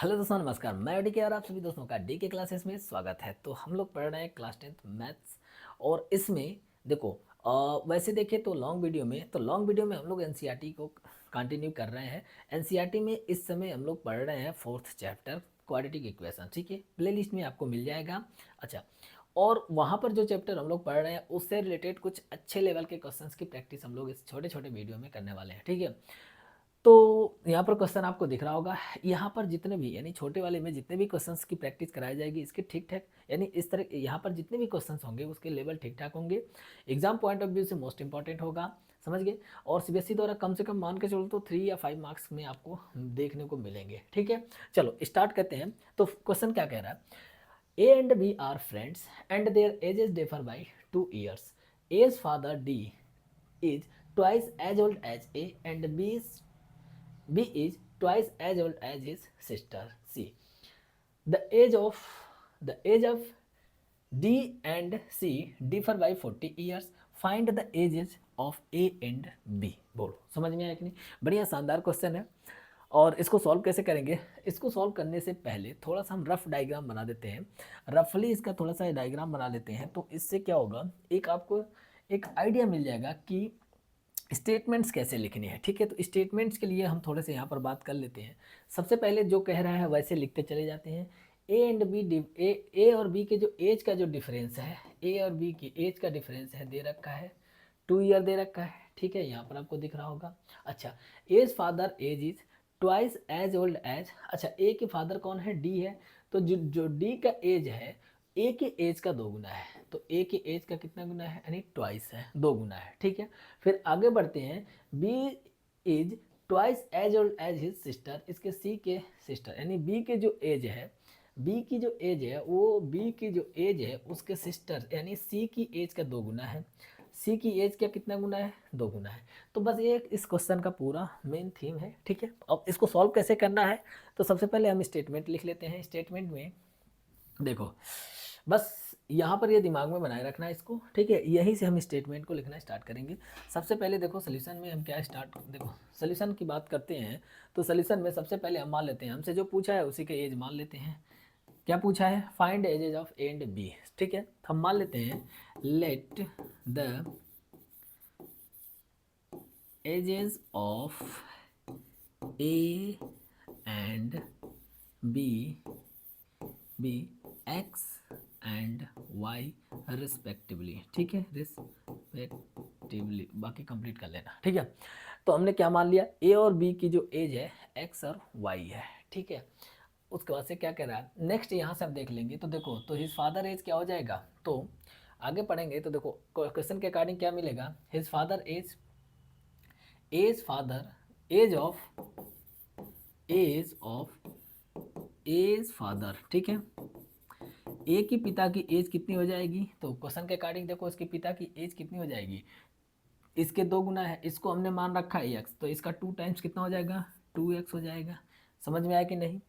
Hello दोस्तों, नमस्कार। मैं डी के और आप सभी दोस्तों का डी के क्लासेस में स्वागत है। तो हम लोग पढ़ रहे हैं क्लास 10th मैथ्स। और इसमें देखो, वैसे देखें तो लॉन्ग वीडियो में हम लोग एनसीईआरटी को कंटिन्यू कर रहे हैं। एनसीईआरटी में इस समय हम लोग पढ़ रहे हैं 4th चैप्टर क्वाड्रेटिक इक्वेशन। ठीक है, प्ले लिस्ट में आपको मिल जाएगा। अच्छा, और वहाँ पर जो चैप्टर हम लोग पढ़ रहे हैं उससे रिलेटेड कुछ अच्छे लेवल के क्वेश्चंस की प्रैक्टिस हम लोग इस छोटे छोटे वीडियो में करने वाले हैं। ठीक है, तो यहाँ पर क्वेश्चन आपको दिख रहा होगा। यहाँ पर जितने भी यानी छोटे वाले में जितने भी क्वेश्चंस की प्रैक्टिस कराई जाएगी इसके ठीक ठाक, यानी इस तरह यहाँ पर जितने भी क्वेश्चंस होंगे उसके लेवल ठीक ठाक होंगे। एग्जाम पॉइंट ऑफ व्यू से मोस्ट इंपॉर्टेंट होगा, समझ गए। और सीबीएसई द्वारा कम से कम मान के चलो तो 3 या 5 मार्क्स में आपको देखने को मिलेंगे। ठीक है, चलो स्टार्ट करते हैं। तो क्वेश्चन क्या कह रहा है? A and B are friends and their ages differ by 2 years. A's father D is twice as old as A and B is twice as old as his sister C. The age of the age of D and C differ by 40 years. Find the ages of A and B. बोलो समझ में आया कि नहीं? बढ़िया शानदार question है। और इसको सॉल्व कैसे करेंगे? इसको सॉल्व करने से पहले थोड़ा सा हम रफ डायग्राम बना देते हैं। रफली इसका थोड़ा सा डायग्राम बना लेते हैं, तो इससे क्या होगा, एक आपको एक आइडिया मिल जाएगा कि स्टेटमेंट्स कैसे लिखने हैं। ठीक है, तो स्टेटमेंट्स के लिए हम थोड़े से यहाँ पर बात कर लेते हैं। सबसे पहले जो कह रहा है वैसे लिखते चले जाते हैं। ए एंड बी, ए और बी के जो एज का जो डिफरेंस है, ए और बी की एज का डिफरेंस है दे रखा है 2 year दे रखा है। ठीक है, यहाँ पर आपको दिख रहा होगा। अच्छा, A's father age is twice as old as, अच्छा ए के फादर कौन है? डी है। तो जो डी का एज है ए के एज का 2 गुना है, तो ए के एज का कितना गुना है? यानी ट्वाइस है, 2 गुना है। ठीक है, फिर आगे बढ़ते हैं। B is twice as old as his sister, इसके सी के सिस्टर यानी बी के जो एज है, बी की जो एज है वो बी की जो एज है उसके सिस्टर यानी सी की एज का 2 गुना है। सी की एज क्या कितना गुना है? 2 गुना है। तो बस ये इस क्वेश्चन का पूरा मेन थीम है। ठीक है, अब इसको सॉल्व कैसे करना है, तो सबसे पहले हम स्टेटमेंट लिख लेते हैं। स्टेटमेंट में देखो, बस यहाँ पर ये दिमाग में बनाए रखना है इसको। ठीक है, यहीं से हम स्टेटमेंट को लिखना स्टार्ट करेंगे। सबसे पहले देखो सोल्यूशन में हम क्या स्टार्ट, देखो सोल्यूशन की बात करते हैं तो सोल्यूशन में सबसे पहले हम मान लेते हैं, हमसे जो पूछा है उसी के एज मान लेते हैं। क्या पूछा है? Find ages of A and B. ठीक है, हम मान लेते हैं let the ages of A and B be X and Y respectively. ठीक है, रिस्पेक्टिवली, बाकी कंप्लीट कर लेना। ठीक है, तो हमने क्या मान लिया? ए और बी की जो एज है एक्स और वाई है। ठीक है, उसके बाद से क्या कह रहा है नेक्स्ट, यहाँ से आप देख लेंगे तो देखो, तो हिज फादर एज क्या हो जाएगा, तो आगे पढ़ेंगे तो देखो क्वेश्चन के अकॉर्डिंग क्या मिलेगा? His father age, age father age of age of age father. ठीक है, ए की पिता की एज कितनी हो जाएगी? तो क्वेश्चन के अकॉर्डिंग देखो इसके पिता की एज कितनी हो जाएगी? इसके 2 गुना है, इसको हमने मान रखा है एक्स, तो इसका 2 टाइम्स कितना हो जाएगा? 2x हो जाएगा। समझ में आया कि नहीं?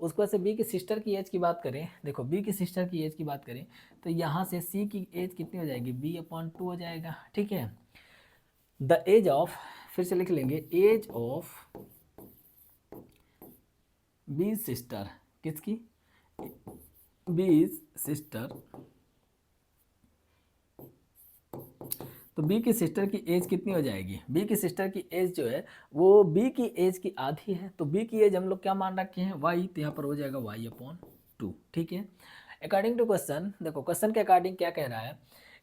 उसके बाद से बी की सिस्टर की एज की बात करें, देखो बी की सिस्टर की एज की बात करें तो यहाँ से सी की एज कितनी हो जाएगी? b/2 हो जाएगा। ठीक है, द एज ऑफ, फिर से लिख लेंगे एज ऑफ बी सिस्टर, किसकी? बी सिस्टर, तो बी की सिस्टर की एज कितनी हो जाएगी? बी की सिस्टर की एज जो है वो बी की एज की आधी है, तो बी की एज हम लोग क्या मान रखे हैं? वाई, तो यहाँ पर हो जाएगा y/2। ठीक है, अकॉर्डिंग टू क्वेश्चन, देखो क्वेश्चन के अकॉर्डिंग क्या कह रहा है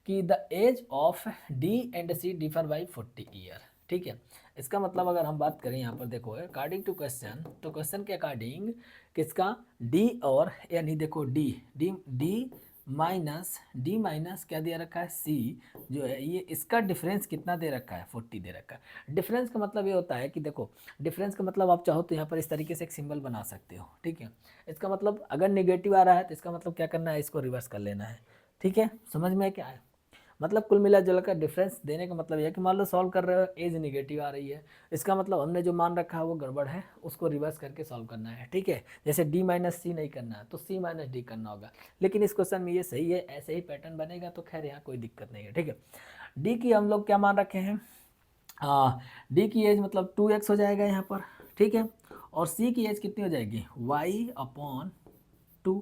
कि the age of D and C differ by 40 year। ठीक है, इसका मतलब अगर हम बात करें यहाँ पर देखो अकॉर्डिंग टू क्वेश्चन, तो क्वेश्चन के अकॉर्डिंग किसका? डी और यानी देखो डी डी डी माइनस क्या दे रखा है? सी जो है ये इसका डिफरेंस कितना दे रखा है? 40 दे रखा है। डिफरेंस का मतलब ये होता है कि देखो, डिफरेंस का मतलब आप चाहो तो यहाँ पर इस तरीके से एक सिंबल बना सकते हो। ठीक है, इसका मतलब अगर नेगेटिव आ रहा है तो इसका मतलब क्या करना है? इसको रिवर्स कर लेना है। ठीक है, समझ में क्या है? मतलब कुल मिला जुला कर डिफरेंस देने का मतलब यह है कि मान लो सॉल्व कर रहे हो एज नेगेटिव आ रही है, इसका मतलब हमने जो मान रखा है वो गड़बड़ है, उसको रिवर्स करके सॉल्व करना है। ठीक है, जैसे डी माइनस सी नहीं करना है तो सी माइनस डी करना होगा, लेकिन इस क्वेश्चन में ये सही है, ऐसे ही पैटर्न बनेगा तो खैर यहाँ कोई दिक्कत नहीं है। ठीक है, डी की हम लोग क्या मान रखे हैं? डी की एज मतलब 2x हो जाएगा यहाँ पर। ठीक है, और सी की एज कितनी हो जाएगी y/2।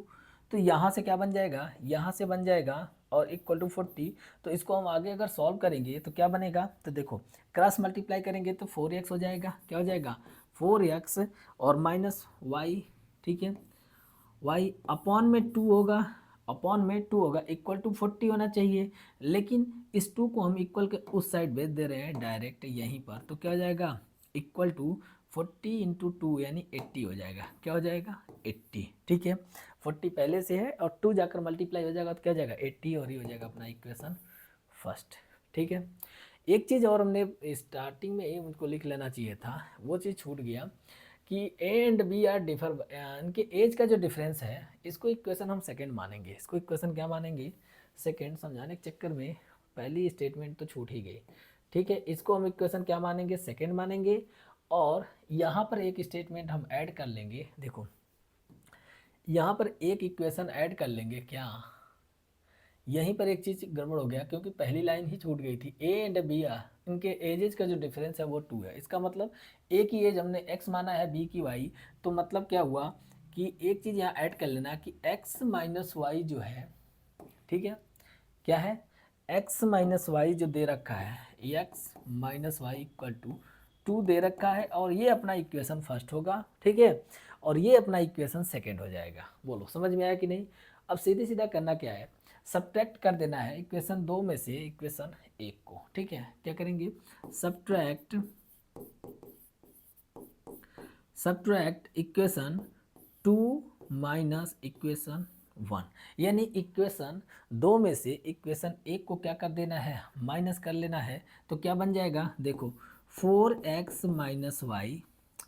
तो यहाँ से क्या बन जाएगा, यहाँ से बन जाएगा और इक्वल टू 40। तो इसको हम आगे अगर सॉल्व करेंगे तो क्या बनेगा, तो देखो क्रॉस मल्टीप्लाई करेंगे तो 4x हो जाएगा, क्या हो जाएगा 4x और माइनस y, ठीक है, y अपॉन में 2 होगा, अपॉन में 2 होगा, इक्वल टू 40 होना चाहिए, लेकिन इस 2 को हम इक्वल के उस साइड भेज दे रहे हैं डायरेक्ट यहीं पर, तो क्या हो जाएगा इक्वल टू 40 इंटू 2 यानी 80 हो जाएगा, क्या हो जाएगा 80, ठीक है। 40 पहले से है और 2 जाकर मल्टीप्लाई हो जाएगा तो क्या हो जाएगा 80 और ये हो जाएगा अपना इक्वेशन फर्स्ट, ठीक है। एक चीज़ और हमने स्टार्टिंग में ही उनको लिख लेना चाहिए था, वो चीज़ छूट गया कि A and B are differ, इनके एज का जो डिफरेंस है इसको इक्वेशन हम सेकंड मानेंगे, इसको इक्वेशन क्या मानेंगे सेकंड। समझाने के चक्कर में पहली स्टेटमेंट तो छूट ही गई, ठीक है। इसको हम इक्वेशन क्या मानेंगे सेकंड मानेंगे, और यहाँ पर एक स्टेटमेंट हम ऐड कर लेंगे, देखो यहाँ पर एक इक्वेशन ऐड कर लेंगे, क्या यहीं पर एक चीज़ गड़बड़ हो गया क्योंकि पहली लाइन ही छूट गई थी, ए एंड बी आर इनके एजेस का जो डिफरेंस है वो 2 है। इसका मतलब ए की एज हमने x माना है, बी की y, तो मतलब क्या हुआ कि एक चीज़ यहाँ ऐड कर लेना कि x माइनस वाई जो है, ठीक है, क्या है x माइनस वाई जो दे रखा है, x minus Y equal to 2 दे रखा है, और ये अपना इक्वेशन फर्स्ट होगा, ठीक है, और ये अपना इक्वेशन सेकेंड हो जाएगा। बोलो समझ में आया कि नहीं। अब सीधे सीधा करना क्या है, सब्ट्रैक्ट कर देना है इक्वेशन 2 में से इक्वेशन 1 को, ठीक है। क्या करेंगे सब्ट्रैक्ट इक्वेशन 2 माइनस इक्वेशन 1, यानी इक्वेशन 2 में से इक्वेशन 1 को क्या कर देना है माइनस कर लेना है, तो क्या बन जाएगा देखो 4x माइनस वाई,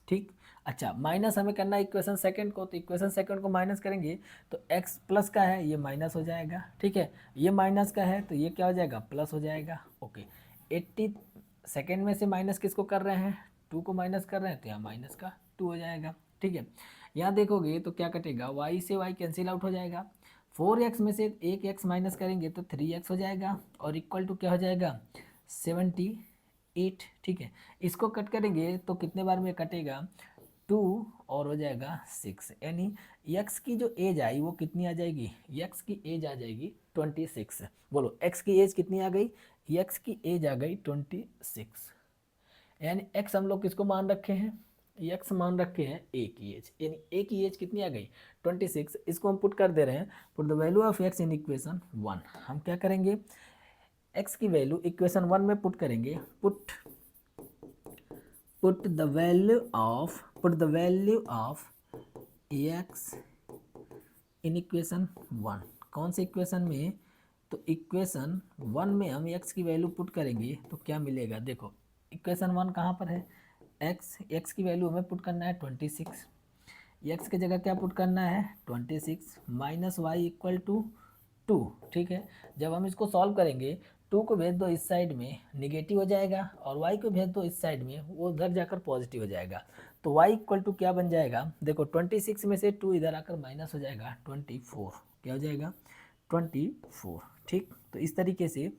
ठीक। अच्छा माइनस हमें करना है इक्वेशन सेकंड को, तो इक्वेशन सेकंड को माइनस करेंगे तो x प्लस का है ये माइनस हो जाएगा, ठीक है, ये माइनस का है तो ये क्या हो जाएगा प्लस हो जाएगा, ओके। 80 सेकंड में से माइनस किसको कर रहे हैं 2 को माइनस कर रहे हैं, तो यहाँ माइनस का 2 हो जाएगा, ठीक है। यहाँ देखोगे तो क्या कटेगा y से y कैंसिल आउट हो जाएगा, 4x में से एक x माइनस करेंगे तो 3x हो जाएगा, और इक्वल टू क्या हो जाएगा 78, ठीक है। इसको कट करेंगे तो कितने बार में कटेगा 2 और हो जाएगा 6, यानी x की जो एज आई वो कितनी आ जाएगी, x की एज आ जाएगी 26। बोलो x की एज कितनी आ गई, x की एज आ गई 26, यानी x हम लोग किसको मान रखे हैं, x मान रखे हैं a की एज, यानी a की एज कितनी आ गई 26। इसको हम पुट कर दे रहे हैं, put the value of x in equation 1। हम क्या करेंगे x की वैल्यू इक्वेशन 1 में पुट करेंगे, put the value of x in equation 1। कौन से इक्वेशन में, तो इक्वेशन 1 में हम x की वैल्यू पुट करेंगे तो क्या मिलेगा, देखो इक्वेशन 1 कहाँ पर है, x की वैल्यू हमें पुट करना है 26, x की जगह क्या पुट करना है 26 माइनस वाई इक्वल टू 2, ठीक है। जब हम इसको सॉल्व करेंगे 2 को भेज दो इस साइड में नेगेटिव हो जाएगा, और y को भेज दो इस साइड में वो उधर जाकर पॉजिटिव हो जाएगा, तो y इक्वल टू क्या बन जाएगा, देखो 26 में से 2 इधर आकर माइनस हो जाएगा 24, क्या हो जाएगा 24, ठीक। तो इस तरीके से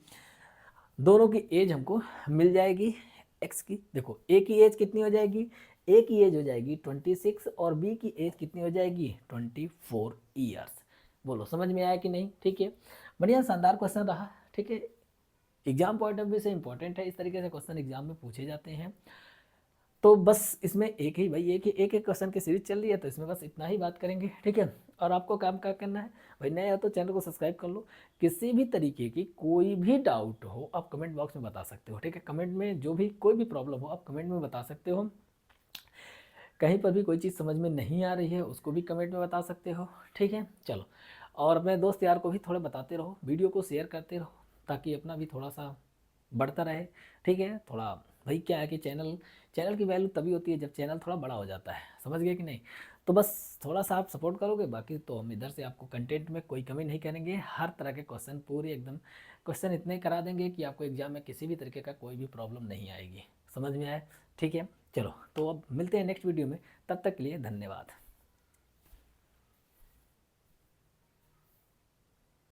दोनों की एज हमको मिल जाएगी x की, देखो a की एज कितनी हो जाएगी, a की एज हो जाएगी 26 और b की एज कितनी हो जाएगी 24 ईयर्स। बोलो समझ में आया कि नहीं, ठीक है। बढ़िया शानदार क्वेश्चन रहा, ठीक है, एग्जाम पॉइंट ऑफ व्यू से इंपॉर्टेंट है, इस तरीके से क्वेश्चन एग्जाम में पूछे जाते हैं। तो बस इसमें एक ही भाई एक क्वेश्चन की सीरीज चल रही है, तो इसमें बस इतना ही बात करेंगे, ठीक है। और आपको काम क्या करना है भाई, नया हो तो चैनल को सब्सक्राइब कर लो। किसी भी तरीके की कोई भी डाउट हो आप कमेंट बॉक्स में बता सकते हो, ठीक है। कमेंट में जो भी कोई भी प्रॉब्लम हो आप कमेंट में बता सकते हो, कहीं पर भी कोई चीज़ समझ में नहीं आ रही है उसको भी कमेंट में बता सकते हो, ठीक है। चलो, और अपने दोस्त यार को भी थोड़ा बताते रहो, वीडियो को शेयर करते रहो, ताकि अपना भी थोड़ा सा बढ़ता रहे, ठीक है। थोड़ा भाई क्या है कि चैनल की वैल्यू तभी होती है जब चैनल थोड़ा बड़ा हो जाता है, समझ गए कि नहीं। तो बस थोड़ा सा आप सपोर्ट करोगे, बाकी तो हम इधर से आपको कंटेंट में कोई कमी नहीं करेंगे, हर तरह के क्वेश्चन पूरी एकदम क्वेश्चन इतने करा देंगे कि आपको एग्जाम में किसी भी तरीके का कोई भी प्रॉब्लम नहीं आएगी, समझ में आए, ठीक है। चलो तो अब मिलते हैं नेक्स्ट वीडियो में, तब तक के लिए धन्यवाद।